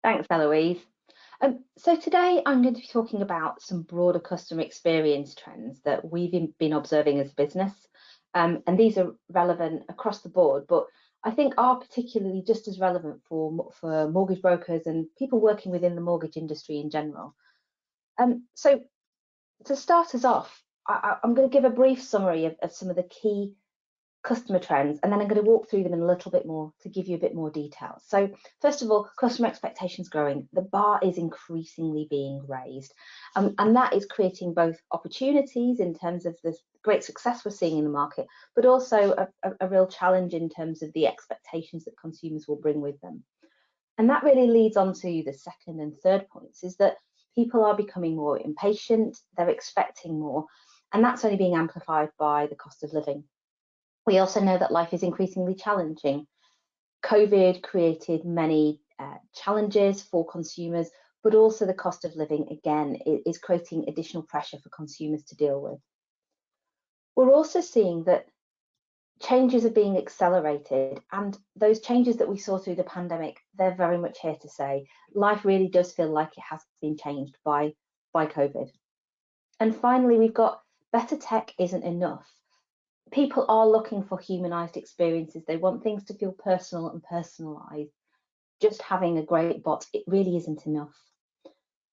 Thanks, Eloise. So today I'm going to be talking about some broader customer experience trends that been observing as a business. And these are relevant across the board, but I think are particularly just as relevant for mortgage brokers and people working within the mortgage industry in general. So to start us off, I'm going to give a brief summary of some of the key customer trends, and then I'm going to walk through them in a little bit more to give you a bit more detail. So first of all, customer expectations growing. The bar is increasingly being raised, and that is creating both opportunities in terms of the great success we're seeing in the market, but also a real challenge in terms of the expectations that consumers will bring with them. And that really leads on to the second and third points, is that people are becoming more impatient, they're expecting more, and that's only being amplified by the cost of living. We also know that life is increasingly challenging. COVID created many challenges for consumers, but also the cost of living, again, is creating additional pressure for consumers to deal with. We're also seeing that changes are being accelerated, and those changes that we saw through the pandemic, they're very much here to stay. Life really does feel like it has been changed by COVID. And finally, we've got better tech isn't enough. People are looking for humanized experiences. They want things to feel personal and personalized. Just having a great bot, it really isn't enough.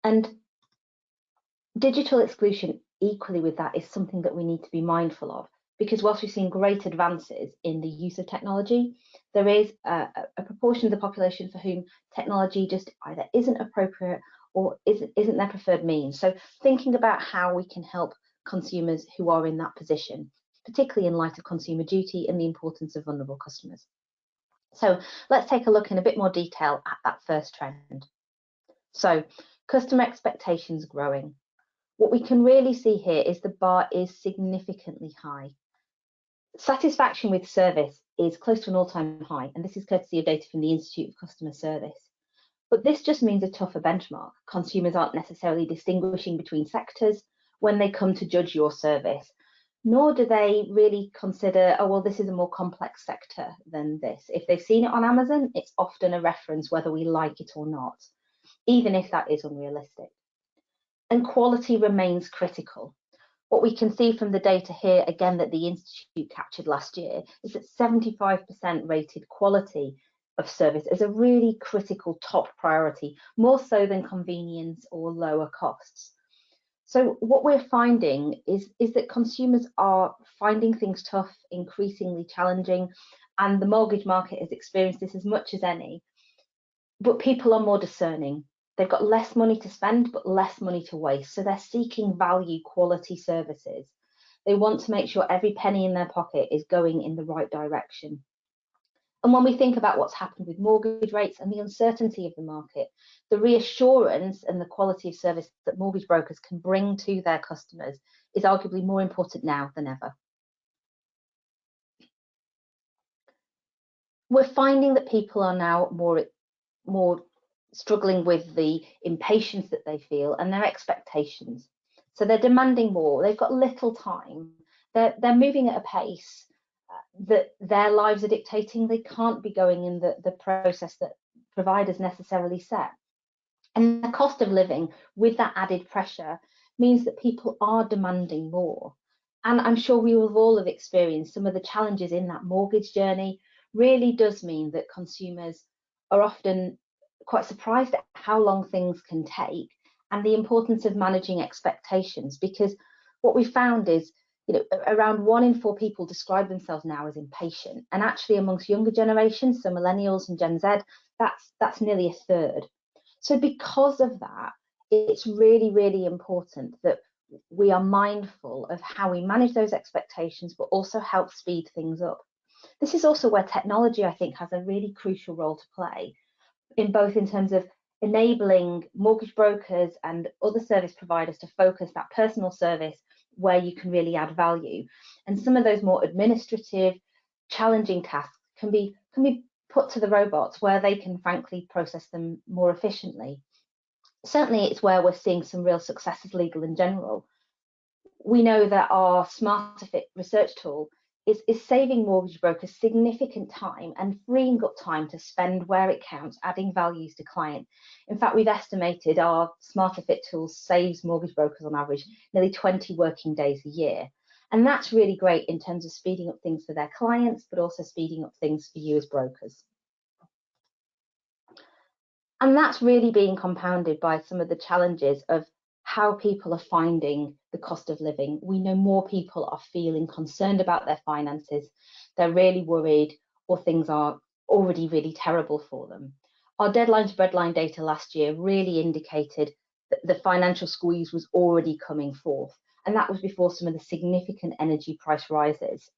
And digital exclusion, equally with that, is something that we need to be mindful of, because whilst we've seen great advances in the use of technology, there is a proportion of the population for whom technology just either isn't appropriate or isn't their preferred means. So thinking about how we can help consumers who are in that position, particularly in light of Consumer Duty and the importance of vulnerable customers. So let's take a look in a bit more detail at that first trend. So customer expectations growing. What we can really see here is the bar is significantly high. Satisfaction with service is close to an all-time high, and this is courtesy of data from the Institute of Customer Service. But this just means a tougher benchmark. Consumers aren't necessarily distinguishing between sectors when they come to judge your service, nor do they really consider, oh, well, this is a more complex sector than this. If they've seen it on Amazon, it's often a reference whether we like it or not, even if that is unrealistic. And quality remains critical. What we can see from the data here, again, that the Institute captured last year, is that 75% rated quality of service as a really critical top priority, more so than convenience or lower costs. So what we're finding is that consumers are finding things tough, increasingly challenging, and the mortgage market has experienced this as much as any. But people are more discerning. They've got less money to spend, but less money to waste. So they're seeking value, quality services. They want to make sure every penny in their pocket is going in the right direction. And when we think about what's happened with mortgage rates and the uncertainty of the market, the reassurance and the quality of service that mortgage brokers can bring to their customers is arguably more important now than ever. We're finding that people are now more struggling with the impatience that they feel and their expectations. So they're demanding more. They've got little time. They're moving at a pace that their lives are dictating. They can't be going in the process that providers necessarily set. And the cost of living with that added pressure means that people are demanding more. And I'm sure we will all have experienced some of the challenges in that mortgage journey. Really does mean that consumers are often quite surprised at how long things can take and the importance of managing expectations, because what we found is, around 1 in 4 people describe themselves now as impatient, and actually amongst younger generations, so millennials and Gen Z, that's nearly a third. So because of that, it's really, really important that we are mindful of how we manage those expectations, but also help speed things up. This is also where technology, I think, has a really crucial role to play, in terms of enabling mortgage brokers and other service providers to focus that personal service where you can really add value. And some of those more administrative, challenging tasks can be put to the robots, where they can frankly process them more efficiently. Certainly, it's where we're seeing some real successes, Legal & General. We know that our SmarterFit research tool is saving mortgage brokers significant time and freeing up time to spend where it counts, adding values to clients. In fact, we've estimated our Smarter Fit tools saves mortgage brokers on average nearly 20 working days a year. And that's really great in terms of speeding up things for their clients, but also speeding up things for you as brokers. And that's really being compounded by some of the challenges of how people are finding the cost of living. We know more people are feeling concerned about their finances. They're really worried, or things are already really terrible for them. Our deadline to breadline data last year really indicated that the financial squeeze was already coming forth. And that was before some of the significant energy price rises.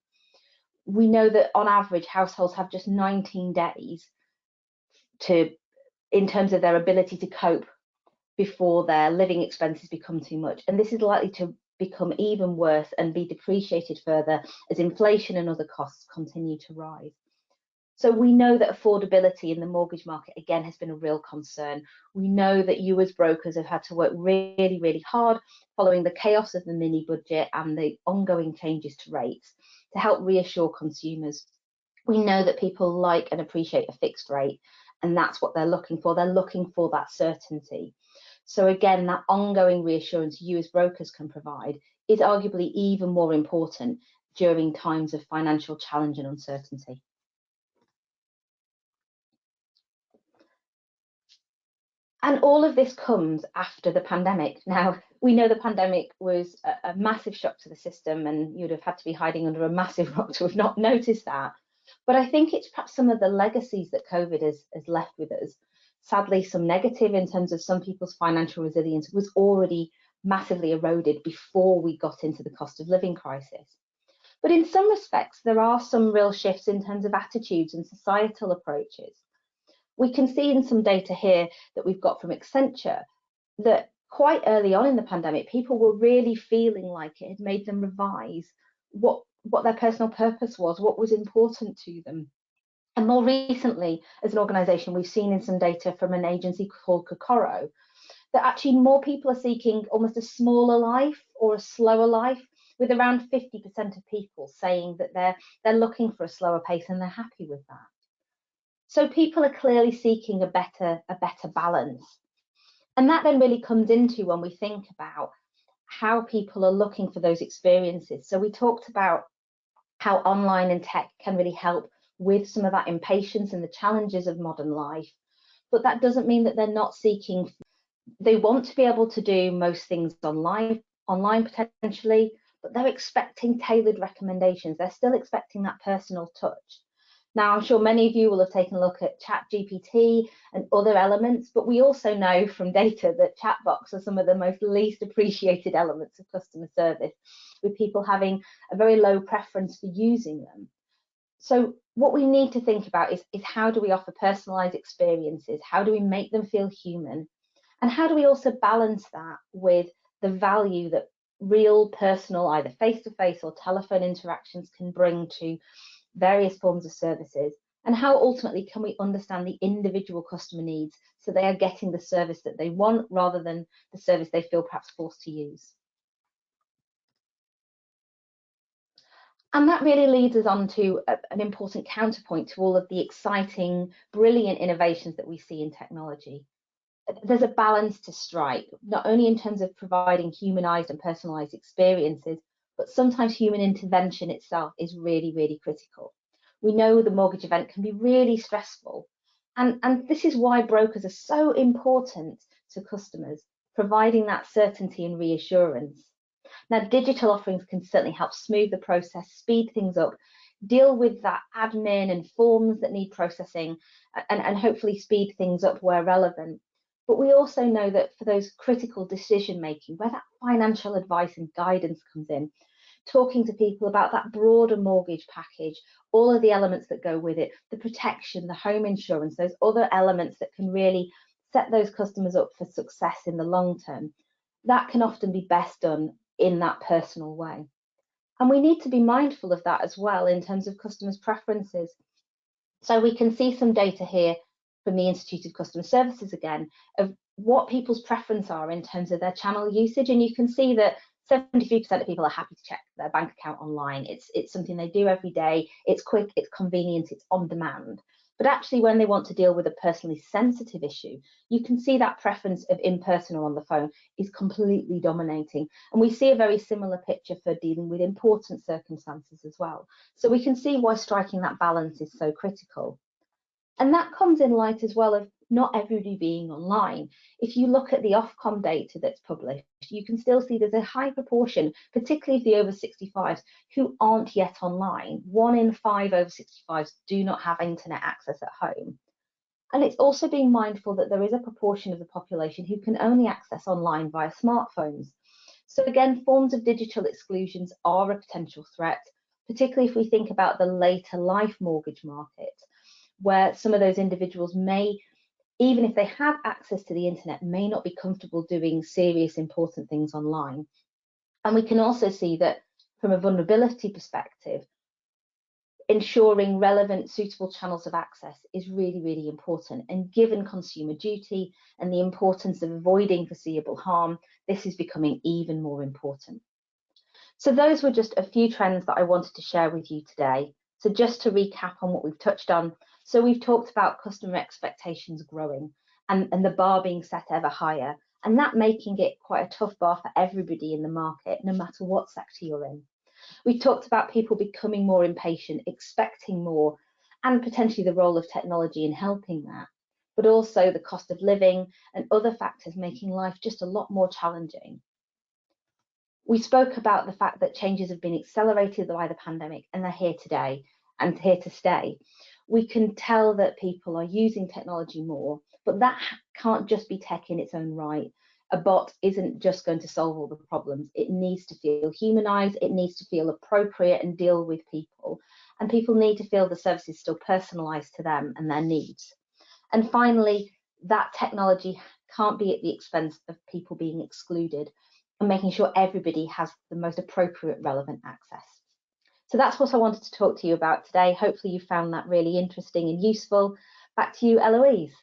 We know that on average, households have just 19 days in terms of their ability to cope before their living expenses become too much. And this is likely to become even worse and be depreciated further as inflation and other costs continue to rise. So we know that affordability in the mortgage market, again, has been a real concern. We know that you as brokers have had to work really, really hard following the chaos of the mini budget and the ongoing changes to rates to help reassure consumers. We know that people like and appreciate a fixed rate, and that's what they're looking for. They're looking for that certainty. So again, that ongoing reassurance you as brokers can provide is arguably even more important during times of financial challenge and uncertainty. And all of this comes after the pandemic. Now, we know the pandemic was a massive shock to the system, and you'd have had to be hiding under a massive rock to have not noticed that. But I think it's perhaps some of the legacies that COVID has left with us. Sadly, some negative in terms of some people's financial resilience was already massively eroded before we got into the cost of living crisis. But in some respects, there are some real shifts in terms of attitudes and societal approaches. We can see in some data here that we've got from Accenture that quite early on in the pandemic, people were really feeling like it had made them revise what their personal purpose was, what was important to them. And more recently, as an organisation, we've seen in some data from an agency called Kokoro that actually more people are seeking almost a smaller life or a slower life, with around 50% of people saying that they're looking for a slower pace and they're happy with that. So people are clearly seeking a better balance. And that then really comes into when we think about how people are looking for those experiences. So we talked about how online and tech can really help with some of that impatience and the challenges of modern life. But that doesn't mean that they're not seeking. They want to be able to do most things online potentially, but they're expecting tailored recommendations. They're still expecting that personal touch. Now, I'm sure many of you will have taken a look at ChatGPT and other elements, but we also know from data that chatbots are some of the most least appreciated elements of customer service, with people having a very low preference for using them. So what we need to think about is how do we offer personalised experiences? How do we make them feel human? And how do we also balance that with the value that real personal, either face-to-face or telephone interactions can bring to various forms of services, and how ultimately can we understand the individual customer needs so they are getting the service that they want rather than the service they feel perhaps forced to use. And that really leads us on to an important counterpoint to all of the exciting, brilliant innovations that we see in technology. There's a balance to strike, not only in terms of providing humanised and personalised experiences, but sometimes human intervention itself is really, really critical. We know the mortgage event can be really stressful. And this is why brokers are so important to customers, providing that certainty and reassurance. Now, digital offerings can certainly help smooth the process, speed things up, deal with that admin and forms that need processing, and hopefully speed things up where relevant. But we also know that for those critical decision making, where that financial advice and guidance comes in, talking to people about that broader mortgage package, all of the elements that go with it, the protection, the home insurance, those other elements that can really set those customers up for success in the long term, that can often be best done in that personal way. And we need to be mindful of that as well in terms of customers' preferences. So we can see some data here from the Institute of Customer Services again of what people's preferences are in terms of their channel usage. And you can see that 73% of people are happy to check their bank account online. It's something they do every day. It's quick, it's convenient, it's on demand. But actually, when they want to deal with a personally sensitive issue, you can see that preference of in person or on the phone is completely dominating. And we see a very similar picture for dealing with important circumstances as well. So we can see why striking that balance is so critical. And that comes in light as well of not everybody being online. If you look at the Ofcom data that's published, you can still see there's a high proportion, particularly of the over 65s, who aren't yet online. 1 in 5 over 65s do not have internet access at home. And it's also being mindful that there is a proportion of the population who can only access online via smartphones. So again, forms of digital exclusions are a potential threat, particularly if we think about the later life mortgage market, where some of those individuals may, even if they have access to the internet, may not be comfortable doing serious, important things online. And we can also see that from a vulnerability perspective, ensuring relevant, suitable channels of access is really, really important. And given consumer duty and the importance of avoiding foreseeable harm, this is becoming even more important. So those were just a few trends that I wanted to share with you today. So just to recap on what we've touched on, so we've talked about customer expectations growing and the bar being set ever higher, and that making it quite a tough bar for everybody in the market, no matter what sector you're in. We've talked about people becoming more impatient, expecting more, and potentially the role of technology in helping that, but also the cost of living and other factors making life just a lot more challenging. We spoke about the fact that changes have been accelerated by the pandemic and they're here today and here to stay. We can tell that people are using technology more, but that can't just be tech in its own right. A bot isn't just going to solve all the problems. It needs to feel humanized, it needs to feel appropriate and deal with people. And people need to feel the service is still personalized to them and their needs. And finally, that technology can't be at the expense of people being excluded and making sure everybody has the most appropriate relevant access. So that's what I wanted to talk to you about today. Hopefully you found that really interesting and useful. Back to you, Eloise.